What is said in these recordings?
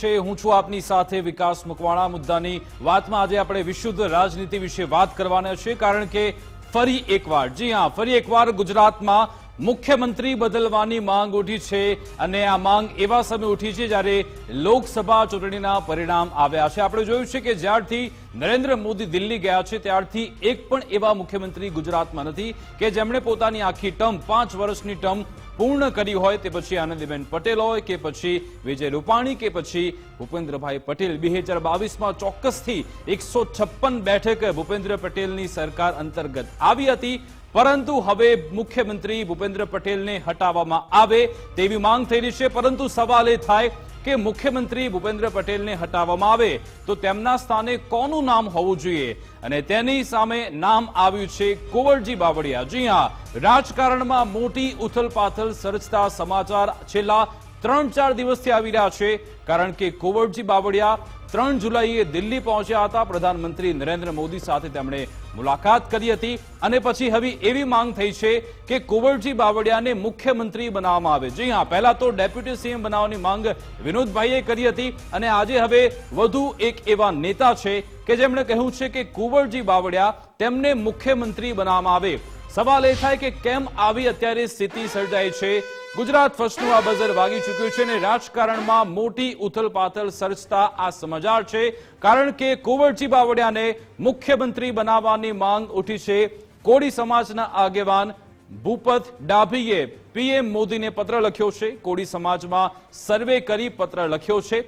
છે, હું છું આપની સાથે વિકાસ મકવાણા। મુદ્દાની વાતમાં આજે આપણે વિશુદ્ધ રાજનીતિ વિશે વાત કરવાના છે, કારણ કે ફરી એકવાર, જી હા, ફરી એકવાર ગુજરાતમાં મુખ્યમંત્રી બદલવાની માંગ ઉઠી છે અને આ માંગ એવા સમયે ઉઠી છે જ્યારે લોકસભા ચૂંટણીના પરિણામ આવ્યા છે। આપણે જોયું છે કે જ્યારથી નરેન્દ્ર મોદી દિલ્હી ગયા છે ત્યારથી એક પણ એવા મુખ્યમંત્રી ગુજરાતમાં નથી કે જેમણે પોતાની આખી ટર્મ 5 વર્ષની ટર્મ પૂર્ણ કરી હોય। તે પછી આનંદીબેન પટેલ હોય કે પછી વિજય રૂપાણી કે પછી ભૂપેન્દ્રભાઈ પટેલ। 2022માં ચોક્કસથી 156 બેઠક ભૂપેન્દ્ર પટેલની સરકાર અંતર્ગત આવી હતી, પરંતુ હવે મુખ્યમંત્રી ભૂપેન્દ્ર પટેલને હટાવવામાં આવે તેવી માંગ થઈ રહી છે। પરંતુ સવાલ એ થાય કે મુખ્યમંત્રી ભૂપેન્દ્ર પટેલને હટાવવામાં આવે તો તેમના સ્થાને કોનું નામ હોવું જોઈએ, અને તેની સામે નામ આવ્યું છે કુંવરજી બાવળિયા। જી હા, રાજકારણમાં મોટી ઉથલપાથલ સર્જતા સમાચાર છેલ્લા 3-4 દિવસથી આવી રહ્યા છે, કારણ કે કુંવરજી બાવળિયા 3 જુલાઈએ દિલ્હી પહોંચ્યા હતા। પ્રધાનમંત્રી નરેન્દ્ર મોદી સાથે તેમણે મુલાકાત કરી હતી અને પછી હવે એવી માંગ થઈ છે કે કુંવરજી બાવળિયાને મુખ્યમંત્રી બનાવવામાં આવે। જી હા, પહેલા તો ડેપ્યુટી સીએમ બનાવવાની માંગ વિનોદભાઈએ કરી હતી અને આજે હવે વધુ એક એવા નેતા છે કે જેમણે કહ્યું છે કે કુંવરજી બાવળિયા તેમને મુખ્યમંત્રી બનાવવામાં આવે। સવાલ એ થાય કે કેમ આવી અત્યારે સ્થિતિ સર્જાઈ છે। ગુજરાત ફર્સ્ટનું આ બઝર વાગી ચૂક્યું છે અને રાજકારણમાં મોટી ઉથલપાથલ સર્જતા આ સમાચાર છે, કારણ કે કુંવરજી બાવળિયાને મુખ્યમંત્રી બનાવવાની માંગ ઉઠી છે। કોળી સમાજના આગેવાન ભૂપત ડાભીએ પીએમ મોદીને પત્ર લખ્યો છે, કોળી સમાજમાં સર્વે કરી પત્ર લખ્યો છે।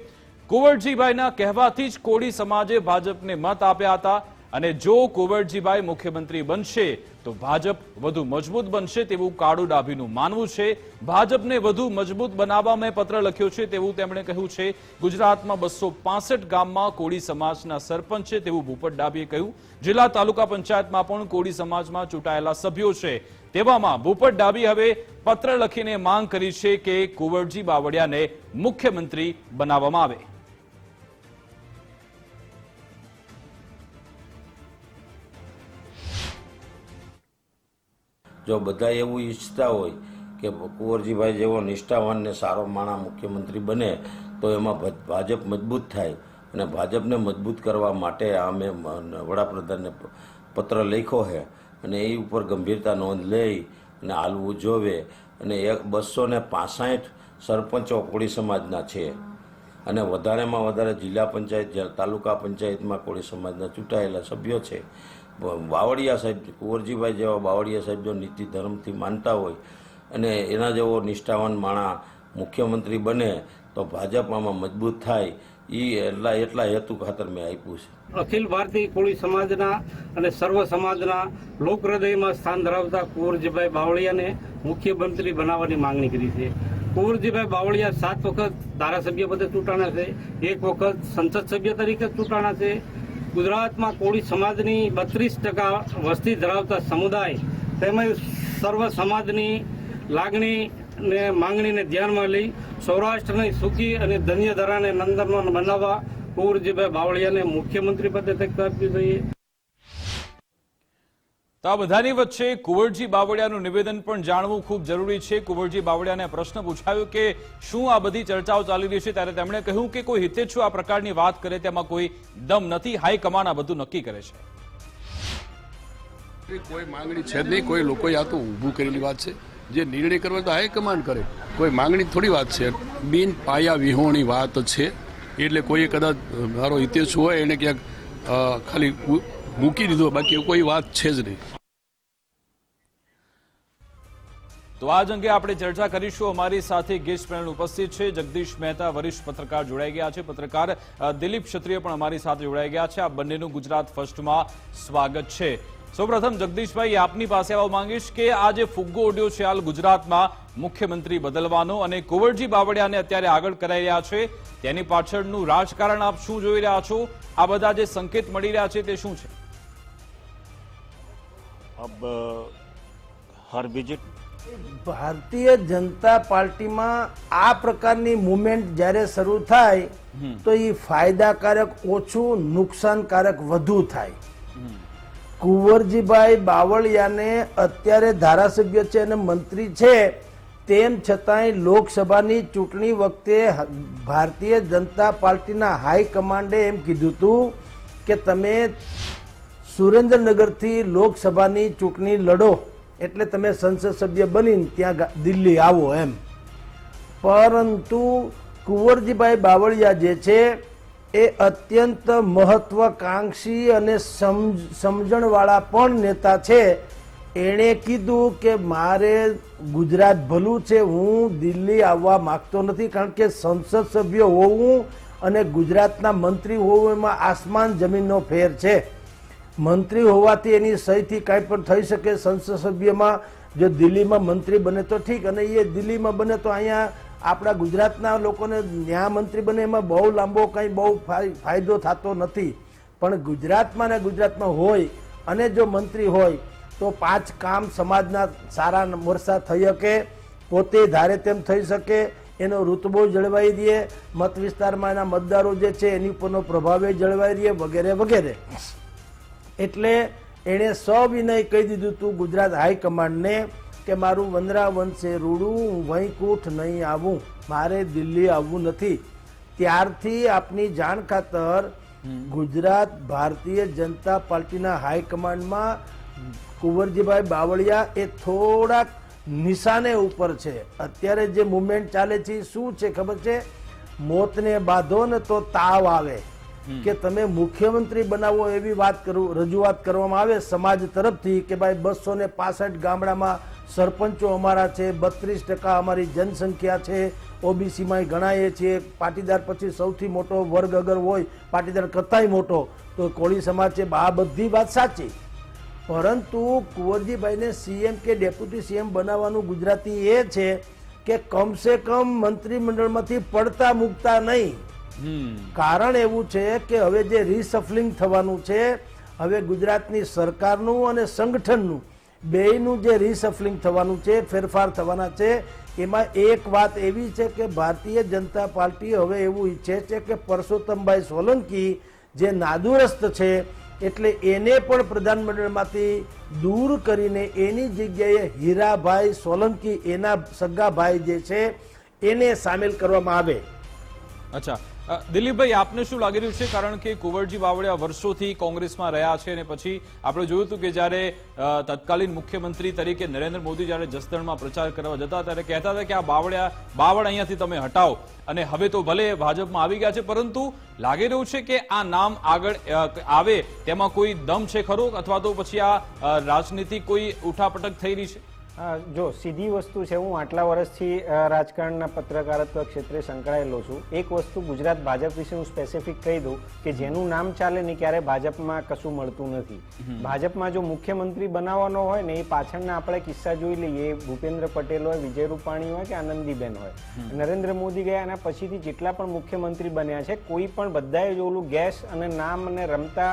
કુંવરજીભાઈના કહેવાથી જ કોળી સમાજે ભાજપને મત આપ્યા હતા અને જો કુંવરજીભાઈ મુખ્યમંત્રી બનશે તો ભાજપ વધુ મજબૂત બનશે તેવું કાળુ ડાભીનું માનવું છે। ભાજપને વધુ મજબૂત બનાવવા મેં પત્ર લખ્યો છે તેવું તેમણે કહ્યું છે। ગુજરાતમાં 265 ગામમાં કોળી સમાજના સરપંચ છે તેવું ભૂપત ડાભીએ કહ્યું। જિલ્લા તાલુકા પંચાયતમાં પણ કોળી સમાજમાં ચૂંટાયેલા સભ્યો છે। તેવામાં ભૂપત ડાભી હવે પત્ર લખીને માંગ કરી છે કે કુંવરજી બાવળિયાને મુખ્યમંત્રી બનાવવામાં આવે। જો બધા એવું ઈચ્છતા હોય કે કુંવરજીભાઈ જેવો નિષ્ઠાવાન ને સારો માણસ મુખ્યમંત્રી બને તો એમાં ભાજપ મજબૂત થાય, અને ભાજપને મજબૂત કરવા માટે અમે વડાપ્રધાનને પત્ર લખ્યો છે અને એ ઉપર ગંભીરતા નોંધ લઈ અને હાલવું જોવે। અને 265 સરપંચો કોળી સમાજના છે અને વધારેમાં વધારે જિલ્લા પંચાયત તાલુકા પંચાયતમાં કોળી સમાજના ચૂંટાયેલા સભ્યો છે। બાવળિયા સાહેબ, કુંવરજીભાઈ જેવા બાવળિયા સાહેબ જો નીતિ ધર્મથી માનતા હોય અને એના જેવો નિષ્ઠાવાન માણસ મુખ્યમંત્રી બને તો ભાજપ આમાં મજબૂત થાય, એ એટલા હેતુ ખાતર મેં આપ્યું છે। અખિલ ભારતીય કોળી સમાજના અને સર્વ સમાજના લોક હૃદયમાં સ્થાન ધરાવતા કુંવરજીભાઈ બાવળિયાને મુખ્યમંત્રી બનાવવાની માંગણી કરી છે। કુંવરજીભાઈ બાવળિયા 7 વખત ધારાસભ્ય પદે ચૂંટાણા છે, 1 વખત સંસદ સભ્ય તરીકે ચૂંટાણા છે। ગુજરાતમાં કોળી સમાજની 32% વસ્તી ધરાવતા સમુદાય તેમજ સર્વ સમાજની લાગણી ને માંગણીને ધ્યાનમાં લઈ સૌરાષ્ટ્રની સુખી અને ધન્ય ધરાને નંદનવન બનાવવા કુંવરજીભાઈ બાવળિયાને મુખ્યમંત્રી પદે તક આપવી જોઈએ। તો આ બધાની વચ્ચે કુંવરજી બાવળિયાનું નિવેદન પણ જાણવું ખૂબ જરૂરી છે। કુંવરજી બાવળિયાને પ્રશ્ન પૂછાયો કે શું આ બધી ચર્ચાઓ ચાલી રહી છે, ત્યારે તેમણે કહ્યું કે કોઈ હિતેચ્છુ આ પ્રકારની વાત કરે તેમાં કોઈ દમ નથી, હાઈકમાન્ડ આ બધું નક્કી કરે છે। કોઈ માંગણી છે નહીં, કોઈ લોકોએ આ તો ઊભું કરેલી વાત છે। જે નિર્ણય કરવા તો હાઈકમાન્ડ કરે, કોઈ માંગણી થોડી વાત છે, બિન પાયા વિહોણી વાત છે। એટલે કોઈ કદાચ મારો હિતેચ્છુ હોય એને ક્યાંક ખાલી મૂકી દીધો, બાકી કોઈ વાત છે જ નહીં। તો આજ અંગે આપણે ચર્ચા કરીશું। અમારી સાથે ગેસ્ટ પેનલ ઉપસ્થિત છે। જગદીશ મહેતા વરિષ્ઠ પત્રકાર જોડાઈ ગયા છે, પત્રકાર દિલીપ ક્ષત્રિય પણ અમારી સાથે જોડાઈ ગયા છે। આ બંનેનું ગુજરાત ફર્સ્ટમાં સ્વાગત છે। સૌપ્રથમ જગદીશભાઈ, આપની પાસે આવવા માંગીશ કે આ જે ફુગ્ગો ઉડ્યો છે હાલ ગુજરાતમાં મુખ્યમંત્રી બદલવાનો અને કુંવરજી બાવળિયાને અત્યારે આગળ કરાઈ રહ્યા છે, તેની પાછળનું રાજકારણ આપ શું જોઈ રહ્યા છો? આ બધા જે સંકેત મળી રહ્યા છે તે શું છે? अब हर विजिट ભારતીય જનતા પાર્ટીમાં આ પ્રકારની મુવમેન્ટ જ્યારે શરૂ થાય તો એ ફાયદાકારક ઓછું, નુકસાનકારક વધુ થાય। કુંવરજીભાઈ બાવળિયાને અત્યારે ધારાસભ્ય છે અને મંત્રી છે તેમ છતાંય લોકસભાની ચૂંટણી વખતે ભારતીય જનતા પાર્ટીના હાઈકમાન્ડે એમ કીધું હતું કે તમે સુરેન્દ્રનગરથી લોકસભાની ચૂંટણી લડો, એટલે તમે સંસદ સભ્ય બનીને ત્યાં દિલ્હી આવો એમ. પરંતુ કુંવરજીભાઈ બાવળિયા જે છે એ અત્યંત મહત્વાકાંક્ષી અને સમજણવાળા પણ નેતા છે. એણે કીધું કે મારે ગુજરાત ભલું છે, હું દિલ્હી આવવા માંગતો નથી, કારણ કે સંસદ સભ્ય હોવું અને ગુજરાતના મંત્રી હોવું એમાં આસમાન જમીનનો ફેર છે. મંત્રી હોવાથી એની સહીથી કાંઈ પણ થઈ શકે. સંસદ સભ્યમાં જો દિલ્હીમાં મંત્રી બને તો ઠીક, અને એ દિલ્હીમાં બને તો અહીંયા આપણા ગુજરાતના લોકોને ન્યા મંત્રી બને એમાં બહુ લાંબો કંઈ બહુ ફાયદો થતો નથી. પણ ગુજરાતમાં ને ગુજરાતમાં હોય અને જો મંત્રી હોય તો 5 કામ સમાજના સારા વર્ષા થઈ શકે, પોતે ધારે તેમ થઈ શકે, એનો રૂતબો જળવાઈ રહે, મત વિસ્તારમાં એના મતદારો જે છે એની ઉપરનો પ્રભાવ જળવાઈ રહે, વગેરે વગેરે. એટલે એણે સવિનય કહી દીધું હતું ગુજરાત હાઈકમાન્ડને કે મારું વંદરા વંશે રૂડું, હું વૈકુંઠ નહીં આવું, મારે દિલ્હી આવવું નથી. ત્યારથી આપની જાણ ખાતર ગુજરાત ભારતીય જનતા પાર્ટીના હાઈકમાન્ડમાં કુંવરજીભાઈ બાવળિયા એ થોડાક નિશાને ઉપર છે. અત્યારે જે મુવમેન્ટ ચાલે છે શું છે ખબર છે? મોતને બાંધો ને તો તાવ આવે, કે તમે મુખ્યમંત્રી બનાવો એવી રજૂઆત કરવામાં આવે સમાજ તરફથી કે ભાઈ 265 ગામડામાં સરપંચો અમારા છે, 32% અમારી જનસંખ્યા છે, ઓબીસીમાં ગણાય છીએ, પાટીદાર પછી સૌથી મોટો વર્ગ અગર હોય, પાટીદાર કરતાંય મોટો તો કોળી સમાજ છે. આ બધી વાત સાચી, પરંતુ કુંવરજીભાઈને સીએમ કે ડેપ્યુટી સીએમ બનાવવાનું ગુજરાતી એ છે કે કમસે કમ મંત્રીમંડળમાંથી પડતા મૂકતા નહીં. કારણ એવું છે કે હવે જે રીસફલિંગ થવાનું છે, હવે ગુજરાતની સરકારનું અને સંગઠનનું બેયનું જે રીસફલિંગ થવાનું છે, ફેરફાર થવાના છે, એમાં એક વાત એવી છે કે ભારતીય જનતા પાર્ટી હવે એવું ઈચ્છે છે કે પરસોત્તમભાઈ સોલંકી જે નાદુરસ્ત છે એટલે એને પણ પ્રધાનમંડળમાંથી દૂર કરીને એની જગ્યાએ હીરાભાઈ સોલંકી, એના સગા ભાઈ જે છે એને સામેલ કરવામાં આવે. અચ્છા દિલીપભાઈ, આપને શું લાગી રહ્યું છે? કારણ કે કુંવરજી બાવળિયા વર્ષોથી કોંગ્રેસમાં રહ્યા છે અને પછી આપણે જોયું હતું કે જ્યારે તત્કાલીન મુખ્યમંત્રી તરીકે નરેન્દ્ર મોદી જ્યારે જસદણમાં પ્રચાર કરવા જતા ત્યારે કહેતા હતા કે આ બાવળ અહીંયાથી તમે હટાવો, અને હવે તો ભલે ભાજપમાં આવી ગયા છે, પરંતુ લાગી રહ્યું છે કે આ નામ આગળ આવે તેમાં કોઈ દમ છે ખરો, અથવા તો પછી આ રાજનીતિ કોઈ ઉઠાપટક થઈ રહી છે? જો સીધી વસ્તુ છે, હું આટલા વર્ષથી રાજકારણના પત્રકારત્વ ક્ષેત્રે સંકળાયેલો છું. એક વસ્તુ ગુજરાત ભાજપ વિશે હું સ્પેસિફિક કહી દઉં કે જેનું નામ ચાલે ને ક્યારે ભાજપમાં કશું મળતું નથી. ભાજપમાં જો મુખ્યમંત્રી બનાવવાનો હોય ને એ પાછળના આપણે કિસ્સા જોઈ લઈએ, ભૂપેન્દ્ર પટેલ હોય, વિજય રૂપાણી હોય કે આનંદીબેન હોય, નરેન્દ્ર મોદી ગયા એના પછીથી જેટલા પણ મુખ્યમંત્રી બન્યા છે, કોઈ પણ બધાએ જો ઓલું ગેસ અને નામ અને રમતા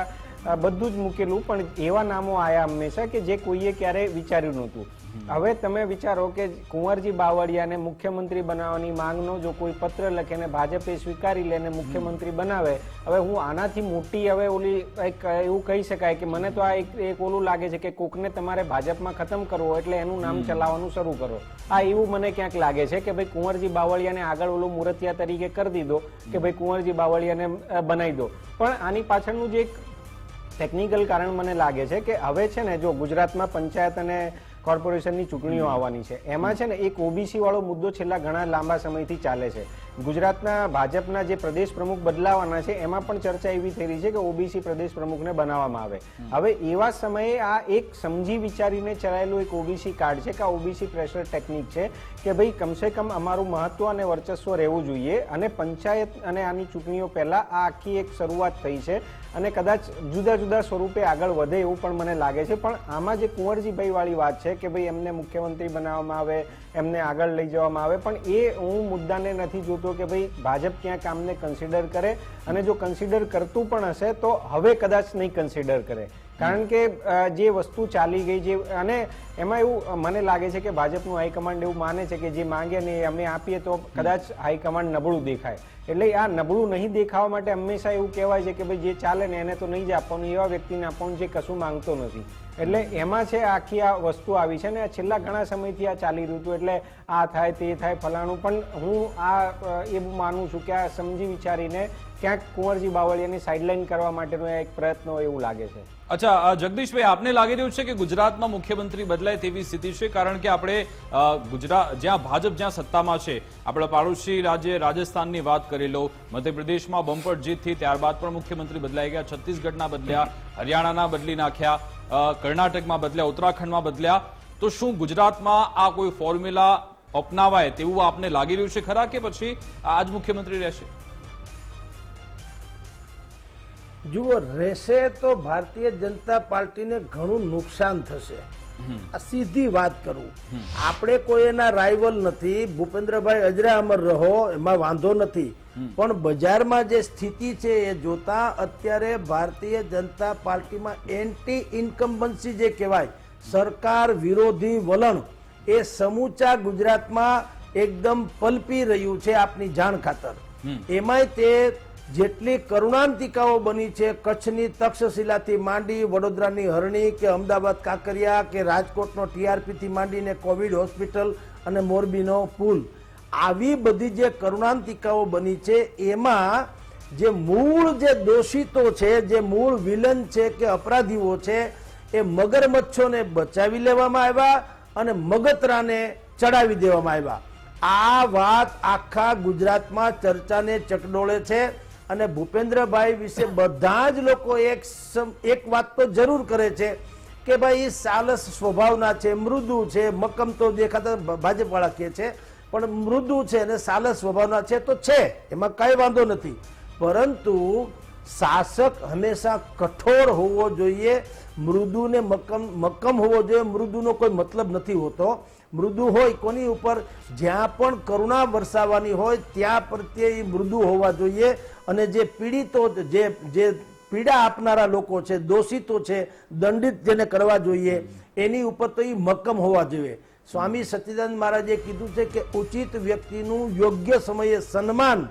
બધું જ મૂકેલું, પણ એવા નામો આયા હંમેશા કે જે કોઈએ ક્યારેય વિચાર્યું નહોતું. હવે તમે વિચારો કે કુંવરજી બાવળિયાને મુખ્યમંત્રી બનાવવાની માંગનો જો કોઈ પત્ર લખે ને ભાજપે સ્વીકારી લે ને મુખ્યમંત્રી બનાવે, હવે હું આનાથી મોટી હવે ઓલી એક એવું કહી શકાય કે મને તો આ એક ઓલું લાગે છે કે કોકને તમારે ભાજપમાં ખતમ કરવો એટલે એનું નામ ચલાવવાનું શરૂ કરો. આ એવું મને ક્યાંક લાગે છે કે ભાઈ કુંવરજી બાવળિયાને આગળ ઓલું મૂર્તિયા તરીકે કરી દીધો કે ભાઈ કુંવરજી બાવળિયાને બનાવી દો. પણ આની પાછળનું જે એક ટેકનિકલ કારણ મને લાગે છે કે હવે છે ને જો ગુજરાતમાં પંચાયત અને કોર્પોરેશનની ચૂંટણીઓ આવવાની છે, એમાં છે ને એક ઓબીસી વાળો મુદ્દો છેલ્લા ઘણા લાંબા સમયથી ચાલે છે. ગુજરાતના ભાજપના જે પ્રદેશ પ્રમુખ બદલાવાના છે એમાં પણ ચર્ચા એવી થઈ રહી છે કે ઓબીસી પ્રદેશ પ્રમુખને બનાવવામાં આવે. હવે એવા સમયે આ એક સમજી વિચારીને ચલાયેલું એક ઓબીસી કાર્ડ છે કે આ ઓબીસી પ્રેશર ટેકનિક છે કે ભાઈ કમસે કમ અમારું મહત્વ અને વર્ચસ્વ રહેવું જોઈએ, અને પંચાયત અને આની ચૂંટણીઓ પહેલા આ આખી એક શરૂઆત થઈ છે અને કદાચ જુદા જુદા સ્વરૂપે આગળ વધે એવું પણ મને લાગે છે. પણ આમાં જે કુંવરજીભાઈ વાળી વાત છે કે ભાઈ એમને મુખ્યમંત્રી બનાવવામાં આવે, એમને આગળ લઈ જવામાં આવે, પણ એ હું મુદ્દાને નથી જોતો કે ભાઈ ભાજપ ક્યાંક આમને કન્સિડર કરે, અને જો કન્સિડર કરતું પણ હશે તો હવે કદાચ નહીં કન્સિડર કરે. કારણ કે જે વસ્તુ ચાલી ગઈ જે અને એમાં એવું મને લાગે છે કે ભાજપનું હાઈકમાન્ડ એવું માને છે કે જે માંગે ને અમે આપીએ તો કદાચ હાઈકમાન્ડ નબળું દેખાય, એટલે આ નબળું નહીં દેખાવા માટે હંમેશા એવું કહેવાય છે કે ભાઈ જે ચાલે ને એને તો નહીં જ આપવાનું, એવા વ્યક્તિને આપવાનું જે કશું માંગતો નથી. એટલે એમાં છે આખી આ વસ્તુ આવી છે ને છેલ્લા ઘણા સમયથી આ ચાલી રહ્યું હતું. એટલે આ થાય તે થાય ફલાણું, પણ હું આ એવું માનું છું કે આ સમજી વિચારીને ક્યાંક કુંવરજી બાવળિયાની સાઇડલાઇન કરવા માટેનો એક પ્રયત્ન હોય એવું લાગે છે. અચ્છા જગદીશભાઈ, આપને લાગી રહ્યું છે કે ગુજરાતમાં મુખ્યમંત્રી બદલાય તેવી સ્થિતિ છે? કારણ કે આપણે ગુજરાત જ્યાં ભાજપ જ્યાં સત્તામાં છે, આપણા પાડોશી રાજ્ય રાજસ્થાનની વાત કરી લો, મધ્યપ્રદેશમાં બમ્પર જીતથી ત્યારબાદ પણ મુખ્યમંત્રી બદલાઈ ગયા, છત્તીસગઢના બદલ્યા, હરિયાણાના બદલી નાખ્યા, કર્ણાટકમાં બદલ્યા, ઉત્તરાખંડમાં બદલ્યા. તો શું ગુજરાતમાં આ કોઈ ફોર્મ્યુલા અપનાવાય તેવું આપને લાગી રહ્યું છે ખરા, કે પછી આ જ મુખ્યમંત્રી રહેશે? જુઓ, રહેશે તો ભારતીય જનતા પાર્ટીને ઘણું નુકસાન થશે. આ સીધી વાત કરું, આપણે કોઈ એના રાઇવલ નથી. ભૂપેન્દ્રભાઈ અજરા અમર રહો, એમાં વાંધો નથી, પણ બજારમાં જે સ્થિતિ છે એ જોતા અત્યારે ભારતીય જનતા પાર્ટીમાં એન્ટી ઇન્કમ્બન્સી જે કહેવાય, સરકાર વિરોધી વલણ, એ સમૂચા ગુજરાતમાં એકદમ પલપી રહ્યું છે. આપની જાણ ખાતર એમાંય તે જેટલી કરુણાંતિકાઓ બની છે, કચ્છની તક્ષશિલાથી માંડી, વડોદરાની હરણી કે અમદાવાદ કાંકરિયા કે રાજકોટનો ટીઆરપીથી માંડીને કોવિડ હોસ્પિટલ અને મોરબીનો પુલ, આવી બધી જે કરુણાંતિકાઓ બની છે એમાં જે મૂળ જે દોષિતો છે, જે મૂળ વિલન છે કે અપરાધીઓ છે, એ મગરમચ્છોને બચાવી લેવામાં આવ્યા અને મગતરાને ચડાવી દેવામાં આવ્યા. આ વાત આખા ગુજરાતમાં ચર્ચાને ચકડોળે છે. અને ભૂપેન્દ્રભાઈ વિશે બધા જ લોકો એક વાત તો જરૂર કરે છે કે ભાઈ એ સાલસ સ્વભાવના છે, મૃદુ છે, મક્કમ તો દેખાતા ભાજપ વાળા કહે છે, પણ મૃદુ છે અને સાલસ સ્વભાવના છે તો છે, એમાં કઈ વાંધો નથી. પરંતુ શાસક હંમેશા કઠોર હોવો જોઈએ, મૃદુ ને મક્કમ હોવો જોઈએ. મૃદુનો કોઈ મતલબ નથી હોતો. મૃદુ હોય કોની ઉપર, જ્યાં પણ કરુણા વરસાવવાની હોય ત્યાં પ્રત્યે એ મૃદુ હોવા જોઈએ. અને જે પીડિતો, જે પીડા આપનારા લોકો છે, દોષિતો છે, દંડિત જેને કરવા જોઈએ, એની ઉપર તો એ મક્કમ હોવા જોઈએ. સ્વામી સચ્ચિદાનંદ મહારાજે કીધું છે કે ઉચિત વ્યક્તિનું યોગ્ય સમયે સન્માન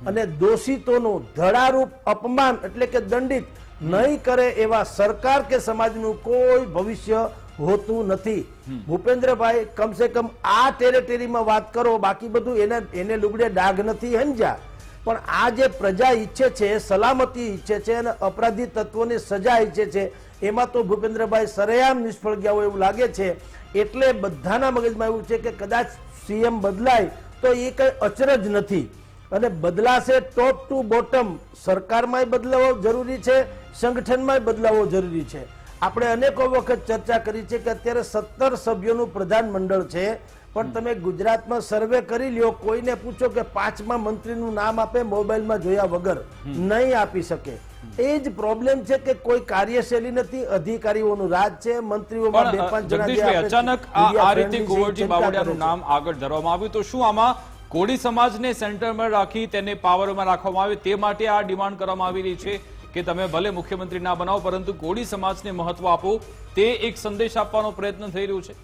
અને દોષિતોનું ધડારૂપ અપમાન એટલે કે દંડિત નહીં કરે એવા સરકાર કે સમાજનું કોઈ ભવિષ્ય હોતું નથી. ભૂપેન્દ્રભાઈ કમસે કમ આ ટેરેટરીમાં વાત કરો, બાકી બધું એને લુગડે ડાઘ નથી સમજ્યા. પણ આ જે પ્રજા ઈચ્છે છે, સલામતી ઈચ્છે છે અને અપરાધી તત્વોની સજા ઈચ્છે છે, એમાં તો ભૂપેન્દ્રભાઈ સરેઆમ નિષ્ફળ ગયા હોય એવું લાગે છે. એટલે બધાના મગજમાં એવું છે કે કદાચ સીએમ બદલાય તો એ કઈ અચરજ નથી અને બદલાશે ટોપ ટુ બોટમ. સરકારમાંય બદલાવો જરૂરી છે, સંગઠનમાંય બદલાવો જરૂરી છે. આપણે અનેકો વખત ચર્ચા કરી છે કે અત્યારે 17 સભ્યોનું પ્રધાનમંડળ છે, પણ તમે ગુજરાતમાં સર્વે કરી લ્યો, કોઈને પૂછો કે 5મા મંત્રીનું નામ આપે, મોબાઈલમાં જોયા વગર નહીં આપી શકે. એ જ પ્રોબ્લેમ છે કે કોઈ કાર્યશૈલી નથી, અધિકારીઓનું રાજ છે, મંત્રીઓમાં 2-5 જણા. અચાનક આ રીતે કુંવરજી બાવળિયાનું નામ આગળ ધરવામાં આવ્યું, તો શું આમાં કોળી સમાજને સેન્ટરમાં રાખી તેને પાવરમાં રાખવામાં આવે તે માટે આ ડિમાન્ડ કરવામાં આવી રહી છે કે તમે ભલે મુખ્યમંત્રી ના બનાવો પરંતુ કોળી સમાજને મહત્વ આપો, તે એક સંદેશ આપવાનો પ્રયત્ન થઈ રહ્યો છે?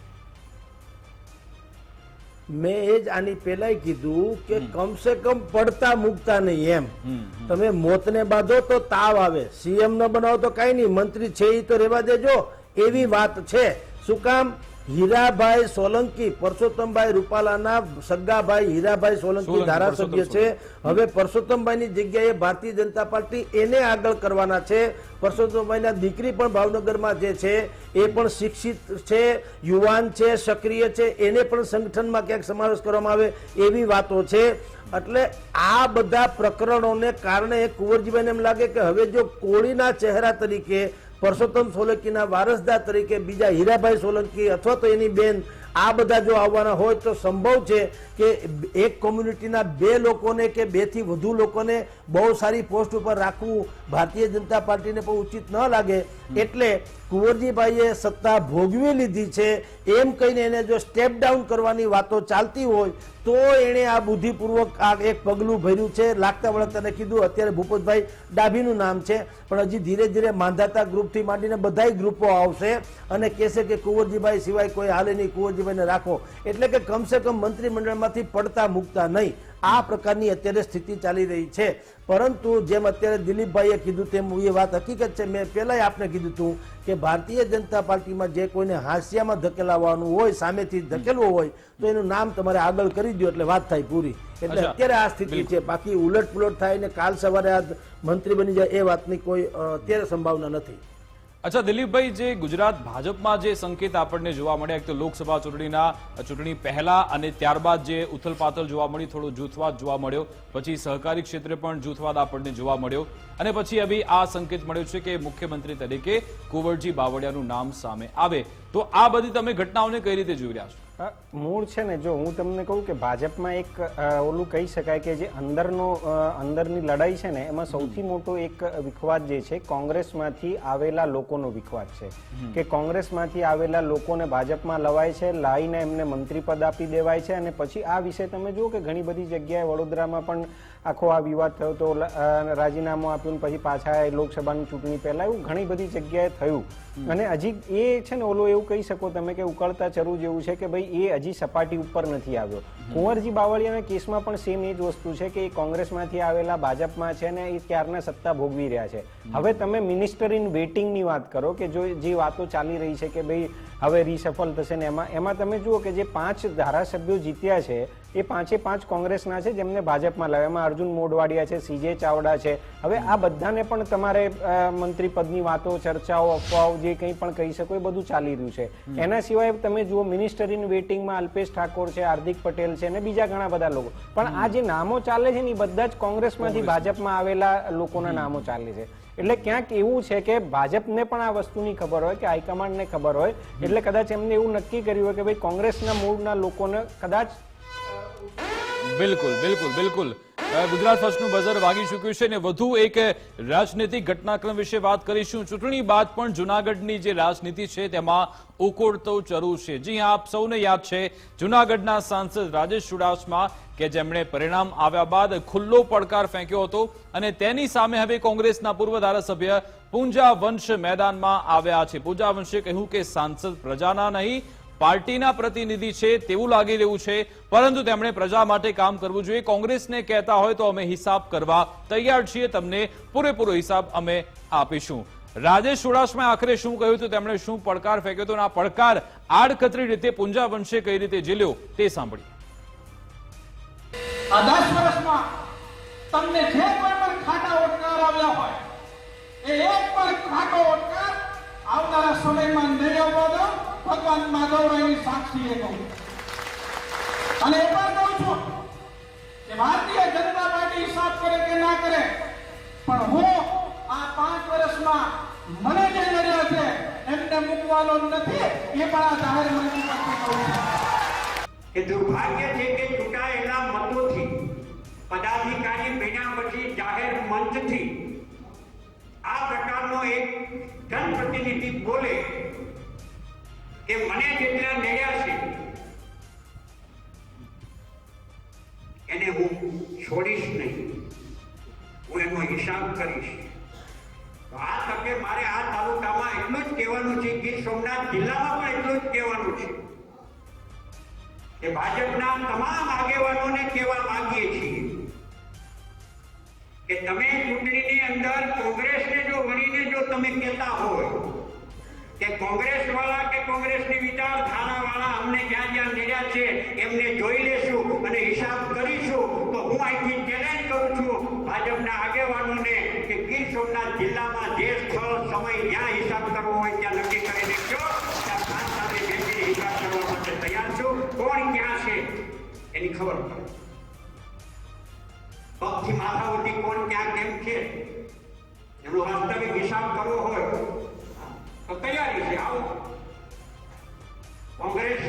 મેં એ જ આની પહેલા કીધું કે કમસે કમ પડતા મૂકતા નહીં એમ. તમે મોતને બાંધો તો તાવ આવે, સીએમ ન બનાવો તો કઈ નહીં, મંત્રી છે એ તો રહેવા દેજો, એવી વાત છે. શું કામ? હીરાભાઈ સોલંકી, પરસોત્તમભાઈ રૂપાલાના સગાભાઈ હીરાભાઈ સોલંકી ધારાસભ્ય છે. હવે પરસોત્તમભાઈની જગ્યાએ ભારતીય જનતા પાર્ટી એને આગળ કરવાના છે. પરસોત્તમભાઈના દીકરી પણ ભાવનગરમાં જે છે એ પણ શિક્ષિત છે, યુવાન છે, સક્રિય છે, એને પણ સંગઠનમાં ક્યાંક સમાવેશ કરવામાં આવે એવી વાતો છે. એટલે આ બધા પ્રકરણોને કારણે કુંવરજીભાઈને એમ લાગે કે હવે જો કોળીના ચહેરા તરીકે, પરસોત્તમ સોલંકીના વારસદાર તરીકે બીજા હીરાભાઈ સોલંકી અથવા તો એની બેન, આ બધા જો આવવાના હોય તો સંભવ છે કે એક કોમ્યુનિટીના 2 લોકોને કે 2 થી વધુ લોકોને બહુ સારી પોસ્ટ ઉપર રાખવું ભારતીય જનતા પાર્ટીને પણ ઉચિત ન લાગે. એટલે કુંવરજીભાઈએ સત્તા ભોગવી લીધી છે એમ કહીને એને જો સ્ટેપ ડાઉન કરવાની વાતો ચાલતી હોય તો એણે આ બુદ્ધિપૂર્વક આ એક પગલું ભર્યું છે. લાગતા વળગતાને કીધું અત્યારે ભૂપતભાઈ ડાભીનું નામ છે, પણ હજી ધીરે ધીરે માંધાતા ગ્રુપથી માંડીને બધાય ગ્રુપો આવશે અને કહેશે કે કુંવરજીભાઈ સિવાય કોઈ હાલે નહીં, કુંવરજીભાઈને રાખો. એટલે કે કમસે કમ મંત્રીમંડળમાંથી પડતા મૂકતા નહીં, આ પ્રકારની અત્યારે સ્થિતિ ચાલી રહી છે. પરંતુ જેમ અત્યારે દિલીપભાઈએ કીધું તેમ એ વાત હકીકત છે. મેં પહેલાં આપને કીધું હતું કે ભારતીય જનતા પાર્ટીમાં જે કોઈને હાંસિયામાં ધકેલાવાનું હોય, સામેથી ધકેલવો હોય તો એનું નામ તમારે આગળ કરી દો એટલે વાત થાય પૂરી. એટલે અત્યારે આ સ્થિતિ છે. બાકી ઉલટ પુલટ થાય ને કાલ સવારે આ મંત્રી બની જાય એ વાતની કોઈ અત્યારે સંભાવના નથી. અચ્છા દિલીપભાઈ, જે ગુજરાત ભાજપમાં જે સંકેત આપણને જોવા મળ્યા, એક તો લોકસભા ચૂંટણી પહેલા અને ત્યારબાદ જે ઉથલપાથલ જોવા મળી, થોડો જૂથવાદ જોવા મળ્યો, પછી સહકારી ક્ષેત્રે પણ જૂથવાદ આપણને જોવા મળ્યો અને પછી હવે આ સંકેત મળ્યો છે કે મુખ્યમંત્રી તરીકે કુંવરજી બાવળિયાનું નામ સામે આવે. તો આ બધી તમે ઘટનાઓને કઈ રીતે જોઈ રહ્યા છો? મૂળ છે ને, જો હું તમને કહું કે ભાજપમાં એક ઓલું કહી શકાય કે જે અંદરની લડાઈ છે ને, એમાં સૌથી મોટો એક વિખવાદ જે છે કોંગ્રેસમાંથી આવેલા લોકોનો વિખવાદ છે કે કોંગ્રેસમાંથી આવેલા લોકોને ભાજપમાં લવાય છે, લાવીને એમને મંત્રી પદ આપી દેવાય છે અને પછી આ વિશે તમે જુઓ કે ઘણી બધી જગ્યાએ વડોદરામાં પણ આખો આ વિવાદ થયો તો રાજીનામું આપ્યું પછી પાછા લોકસભાની ચૂંટણી પહેલા એવું ઘણી બધી જગ્યાએ થયું. અને હજી એ છે ને ઓલું એવું કહી શકો તમે કે ઉકળતા ચરુ જેવું છે કે ભાઈ એ હજી સપાટી ઉપર નથી આવ્યો. કુંવરજી બાવળિયાના કેસમાં પણ સેમ એ જ વસ્તુ છે કે એ કોંગ્રેસમાંથી આવેલા ભાજપમાં છે ને એ ક્યારના સત્તા ભોગવી રહ્યા છે. હવે તમે મિનિસ્ટર ઇન વેઇટિંગની વાત કરો કે જો જે વાતો ચાલી રહી છે કે ભાઈ હવે રીસફલ થશે ને એમાં તમે જુઓ કે જે 5 ધારાસભ્યો જીત્યા છે એ 5 કોંગ્રેસના છે જેમને ભાજપમાં લાવ્યા. એમાં અર્જુન મોઢવાડિયા છે, CJ ચાવડા છે. હવે આ બધાને પણ તમારે મંત્રી પદની વાતો, ચર્ચાઓ, અફવાઓ જે કંઈ પણ કહી શકો એ બધું ચાલી રહ્યું છે. એના સિવાય તમે જુઓ મિનિસ્ટર ઇન વેઇટિંગમાં અલ્પેશ ઠાકોર છે, હાર્દિક પટેલ છે અને બીજા ઘણા બધા લોકો. પણ આ જે નામો ચાલે છે ને એ બધા જ કોંગ્રેસમાંથી ભાજપમાં આવેલા લોકોના નામો ચાલે છે. એટલે ક્યાંક એવું છે કે ભાજપને પણ આ વસ્તુની ખબર હોય કે હાઈકમાન્ડને ખબર હોય એટલે કદાચ એમને એવું નક્કી કર્યું હોય કે ભાઈ કોંગ્રેસના મૂળના લોકોને કદાચ બિલકુલ ગુજરાત ફર્સ્ટનું બઝર વાગી ચૂક્યું છે ને વધુ એક રાજનીતિક ઘટનાક્રમ વિશે વાત કરીશું. ચૂંટણી બાદ પણ જૂનાગઢની જે રાજનીતિ છે તેમાં ઉકોળતો ચરુ છે. જી હા, આપ સૌને યાદ છે જૂનાગઢના સાંસદ રાજેશ ચુડાસમા કે જેમણે પરિણામ આવ્યા બાદ ખુલ્લો પડકાર ફેંક્યો હતો અને તેની સામે હવે કોંગ્રેસના પૂર્વ ધારાસભ્ય પૂંજા વંશ મેદાનમાં આવ્યા છે. પૂંજા વંશે કહ્યું કે સાંસદ પ્રજાના નહીં પાર્ટીના પ્રતિનિધિ છે તેવું લાગી રહ્યું છે, પરંતુ તેમણે પ્રજા માટે કામ કરવું જોઈએ. કોંગ્રેસને કહેતા હોય તો અમે હિસાબ કરવા તૈયાર છીએ, તમને પૂરેપૂરો હિસાબ અમે આપીશું. રાજેશ ચુડાસમાએ આખરે શું કહ્યું હતું, તેમણે શું પડકાર ફેંક્યો હતો અને આ પડકાર આડકતરી રીતે પૂંજા વંશે કઈ રીતે ઝીલ્યો તે સાંભળીએ. આ 10 વર્ષમાં તમને જે કોઈ પણ ખાટા ઓટકાર આવ્યા હોય એ એક પણ ખાટો ઓટકાર આવનારા સમયમાં નહીં આવવા દો. ભગવાન માધવરાયની સાક્ષીએ કહું અને એ પણ કહું છું કે ભારતીય જનતા પાર્ટી હિસાબ કરે કે ના કરે, પણ હું આ 5 વર્ષમાં મને જે નડ્યા છે એમને મૂકવાનો નથી. એ પણ આ જાહેર મંત્રી પરથી કહું છું કે દુર્ભાગ્ય છે કે ચૂંટાયેલા મતોથી પદાધિકારી બન્યા પછી જાહેર મંચથી આ પ્રકારનો એક જનપ્રતિનિધિ બોલે કે મને જેટલા નડ્યા છે એને હું છોડીશ નહીં, હું એનો હિસાબ કરીશ. આ તકે મારે આ તાલુકામાં એટલું જ કહેવાનું છે, ગીર સોમનાથ જિલ્લામાં પણ એટલું જ કહેવાનું છે કે ભાજપના તમામ આગેવાનોને કહેવા માંગીએ છીએ કે તમે ચૂંટણીની અંદર કોંગ્રેસને જો વળીને જો તમે કહેતા હોય કે કોંગ્રેસ વાળા કે કોંગ્રેસની વિચારધારા વાળા અમને જ્યાં જ્યાં નડ્યા છે એમને જોઈ લેશું અને હિસાબ કરીશું, તો હું અહીંથી ચેલેન્જ કરું છું ભાજપના આગેવાનોને કે ગીર સોમનાથ જિલ્લામાં જે સ્થળ સમય જ્યાં હિસાબ કરવો હોય ત્યાં નક્કી કરીને કહો, ત્યાં પાંચ સાથે બેસીને હિસાબ કરવા માટે તૈયાર છું. કોણ ક્યાં છે એની ખબર પડે, પગથી માથા સુધી કોણ ક્યાં કેમ છે એનો વાસ્તવિક હિસાબ કરવો હોય તો તૈયારી છે. આવો કોંગ્રેસ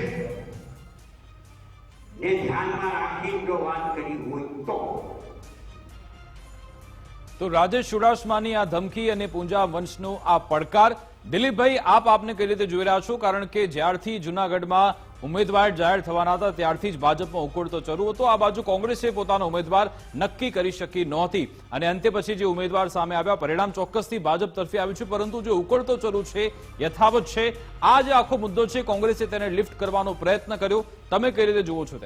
ને ધ્યાનમાં રાખી જો વાત કરી હોય તો રાજેશ ચુડાસમાની આ ધમકી અને પૂંજા વંશનો આ પડકાર દિલીપભાઈ, આપને કઈ રીતે જોઈ રહ્યા છો? કારણ કે જ્યારથી જૂનાગઢમાં ઉમેદવાર જાહેર થવાના હતા ત્યારથી જ ભાજપમાં ઉકળતો ચરુ હતો. આ બાજુ કોંગ્રેસે પોતાનો ઉમેદવાર નક્કી કરી શકી નહોતી અને અંતે પછી જે ઉમેદવાર સામે આવ્યા પરિણામ ચોક્કસથી ભાજપ તરફી આવ્યું છે, પરંતુ જે ઉકળતો ચરુ છે યથાવત છે. આ જે આખો મુદ્દો છે કોંગ્રેસે તેને લિફ્ટ કરવાનો પ્રયત્ન કર્યો, તમે કઈ રીતે જુઓ છો?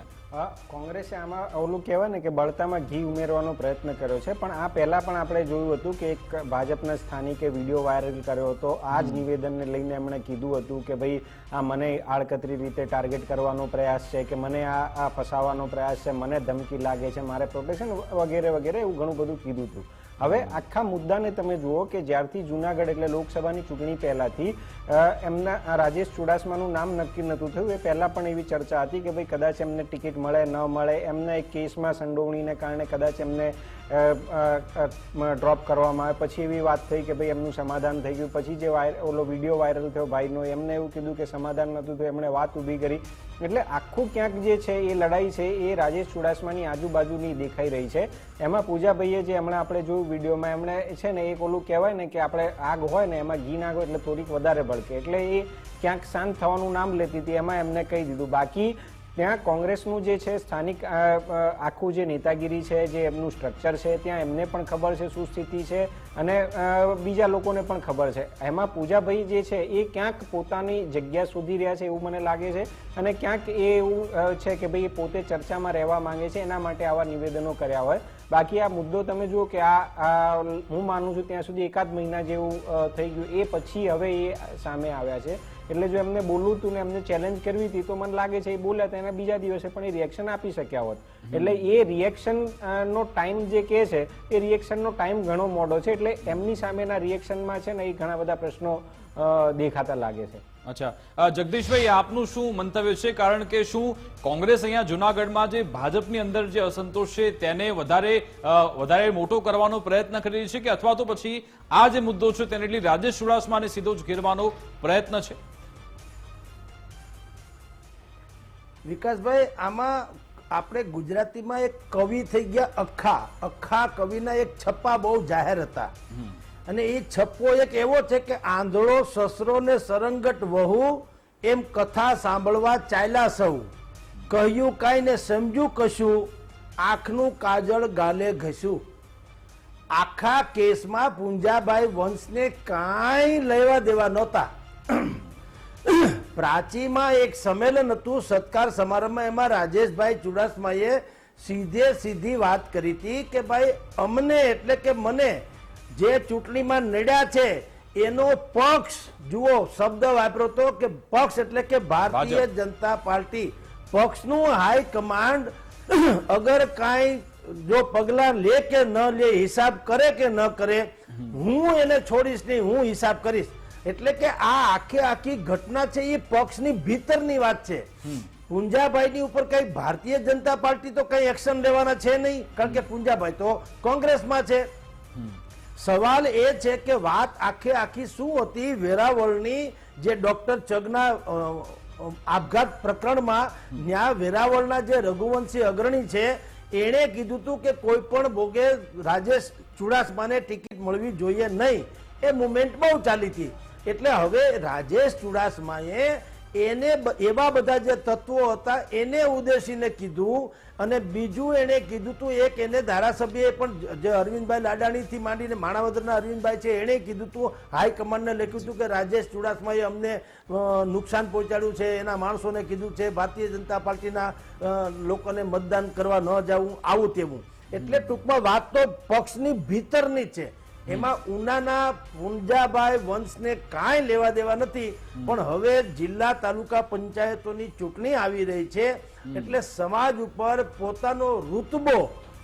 કોંગ્રેસે આમાં ઓલું કહેવાય ને કે બળતામાં ઘી ઉમેરવાનો પ્રયત્ન કર્યો છે, પણ આ પહેલા પણ આપણે જોયું હતું કે એક ભાજપના સ્થાનિકે વિડીયો વાયરલ કર્યો હતો. આ જ નિવેદનને લઈને એમણે કીધું હતું કે ભાઈ આ મને આડકતરી રીતે ટાર્ગેટ કરવાનો પ્રયાસ છે, કે મને આ ફસાવાનો પ્રયાસ છે, મને ધમકી લાગે છે, મારે પ્રોટેક્શન વગેરે વગેરે એવું ઘણું બધું કીધું હતું. હવે આખા મુદ્દાને તમે જુઓ કે જ્યારથી જૂનાગઢ એટલે લોકસભાની ચૂંટણી પહેલાથી એમના રાજેશ ચુડાસમાનું નામ નક્કી નહોતું થયું. એ પહેલા પણ એવી ચર્ચા હતી કે ભાઈ કદાચ એમને ટિકિટ મળે ન મળે, એમને એક કેસમાં સંડોવણીને કારણે કદાચ એમને ડ્રોપ કરવામાં આવે. પછી એવી વાત થઈ કે ભાઈ એમનું સમાધાન થઈ ગયું. પછી જે ઓલો વિડીયો વાયરલ થયો ભાઈનો, એમને એવું કીધું કે સમાધાન નહોતું થયું, એમણે વાત ઊભી કરી. એટલે આખું ક્યાંક જે છે એ લડાઈ છે એ રાજેશ ચુડાસમાની આજુબાજુની દેખાઈ રહી છે. એમાં પૂજાભાઈએ જે હમણાં આપણે જોયું વિડીયોમાં, એમણે છે ને એક ઓલું કહેવાય ને કે આપણે આગ હોય ને એમાં ઘી નાખો એટલે થોડીક વધારે ભડકે, એટલે એ ક્યાંક શાંત થવાનું નામ લેતી હતી. એમાં એમને કહી દીધું. બાકી ત્યાં કોંગ્રેસનું જે છે સ્થાનિક આખું જે નેતાગીરી છે, જે એમનું સ્ટ્રક્ચર છે, ત્યાં એમને પણ ખબર છે શું સ્થિતિ છે અને બીજા લોકોને પણ ખબર છે. એમાં પૂજાભાઈ જે છે એ ક્યાંક પોતાની જગ્યા શોધી રહ્યા છે એવું મને લાગે છે, અને ક્યાંક એ એવું છે કે ભાઈ પોતે ચર્ચામાં રહેવા માંગે છે, એના માટે આવા નિવેદનો કર્યા હોય. બાકી આ મુદ્દો તમે જુઓ કે આ હું માનું છું ત્યાં સુધી એકાદ મહિના જેવું થઈ ગયું, એ પછી હવે એ સામે આવ્યા છે. એટલે જો એમને બોલવું હતું ને એમને ચેલેન્જ કરવી હતી તો મને લાગે છે એ બોલ્યા હતા એના બીજા દિવસે પણ એ રિએક્શન આપી શક્યા હોત. એટલે એ રિએક્શન નો ટાઈમ જે કહે છે એ રિએક્શનનો ટાઈમ ઘણો મોડો છે. એટલે એમની સામેના રિએક્શનમાં છે ને એ ઘણા બધા પ્રશ્નો દેખાતા લાગે છે. અચ્છા, જગદીશભાઈ, આપનું શું મંતવ્ય છે? કારણ કે શું કોંગ્રેસ અહીંયા જૂનાગઢમાં જે ભાજપની અંદર જે અસંતોષ છે તેને વધારે મોટો કરવાનો પ્રયત્ન કરી રહી છે, કે અથવા તો પછી આ જે મુદ્દો છે તેને એટલે રાજેશ ચુડાસમાને સીધો જ ઘેરવાનો પ્રયત્ન છે? વિકાસભાઈ, આમાં આપણે ગુજરાતીમાં એક કવિ થઈ ગયા અખા કવિના એક છપ્પા બહુ જાહેર હતા, અને એ છપ્પો એક એવો છે કે આંધળો સસરો ને સરંગટ વહુ એમ કથા સાંભળવા ચાલ્યા સૌ, કહ્યું કાંઈ ને સમજ્યું કશું, આંખનું કાજળ ગાલે ઘસ્યું. આખા કેસમાં પુંજાભાઈ વંશને કાંઈ લેવા દેવા નહોતા. પ્રાચીમાં એક સંમેલન હતું, સત્કાર સમારંભમાં, એમાં રાજેશભાઈ ચુડાસમાએ સીધી વાત કરી હતી કે ભાઈ અમને એટલે કે મને જે ચૂંટણીમાં નડ્યા છે એનો પક્ષ જુઓ, શબ્દ વાપર્યો હતો કે પક્ષ એટલે કે ભારતીય જનતા પાર્ટી, પક્ષનું હાઈકમાન્ડ અગર કાંઈ જો પગલા લે કે ન લે, હિસાબ કરે કે ન કરે, હું એને છોડીશ નહીં, હું હિસાબ કરીશ. એટલે કે આ આખી ઘટના છે એ પક્ષની ભીતરની વાત છે. પુંજાભાઈની ઉપર કઈ ભારતીય જનતા પાર્ટી તો કઈ એક્શન લેવાના છે નહીં, કારણ કે પુંજાભાઈ તો કોંગ્રેસમાં છે. સવાલ એ છે કે વાત આખી શું હતી, વેરાવળની જે ડોક્ટર ચગના આપઘાત પ્રકરણમાં ન્યા વેરાવળના જે રઘુવંશી અગ્રણી છે એણે કીધું હતું કે કોઈ પણ ભોગે રાજેશ ચુડાસમાને ટિકિટ મળવી જોઈએ નહીં. એ મુવમેન્ટ બહુ ચાલી હતી. એટલે હવે રાજેશ ચુડાસમાએ એને એવા બધા જે તત્વો હતા એને ઉદ્દેશીને કીધું, અને બીજું એને કીધું હતું, એક એને ધારાસભ્યએ પણ જે અરવિંદભાઈ લાડાણીથી માંડીને માણાવદરના અરવિંદભાઈ છે એણે કીધું હતું, હાઈકમાન્ડને લખ્યું હતું કે રાજેશ ચુડાસમાએ અમને નુકસાન પહોંચાડ્યું છે, એના માણસોને કીધું છે ભારતીય જનતા પાર્ટીના લોકોને મતદાન કરવા ન જવું, આવું તેવું. એટલે ટૂંકમાં વાત તો પક્ષની ભીતરની છે. એમાં ઉનાના પુંજાભાઈ વંશને કાંઈ લેવા દેવા નથી. પણ હવે જિલ્લા તાલુકા પંચાયતોની ચૂંટણી આવી રહી છે, એટલે સમાજ ઉપર પોતાનો રૂતબો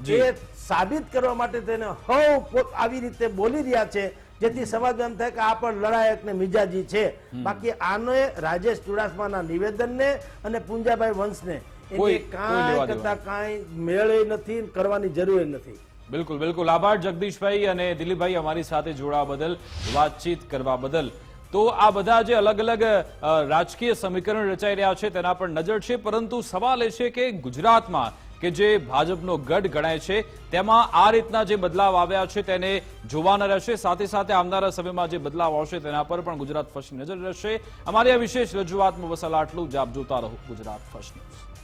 જે સાબિત કરવા માટે તેને આવી રીતે બોલી રહ્યા છે, જેથી સમાજ એમ થાય કે આ પણ લડાયક ને મિજાજી છે. બાકી આને રાજેશ ચુડાસમાના નિવેદનને અને પુંજાભાઈ વંશને એને કાંઈ કરતા કાંઈ મેળે નથી, કરવાની જરૂર નથી. બિલકુલ. આભાર જગદીશભાઈ અને દિલીપભાઈ અમારી સાથે જોડાવા બદલ, વાતચીત કરવા બદલ. તો આ બધા જે અલગ અલગ રાજકીય સમીકરણ રચાઈ રહ્યા છે તેના પર નજર છે, પરંતુ સવાલ એ છે કે ગુજરાતમાં કે જે ભાજપનો ગઢ ગણાય છે તેમાં આ રીતના જે બદલાવ આવ્યા છે તેને જોવાના રહેશે. સાથે સાથે આવનારા સમયમાં જે બદલાવ આવશે તેના પર પણ ગુજરાત ફર્સ્ટની નજર રહેશે. અમારી આ વિશેષ રજૂઆતમાં બસ આટલું જ. આપ જોતા રહો ગુજરાત ફર્સ્ટ ન્યૂઝ.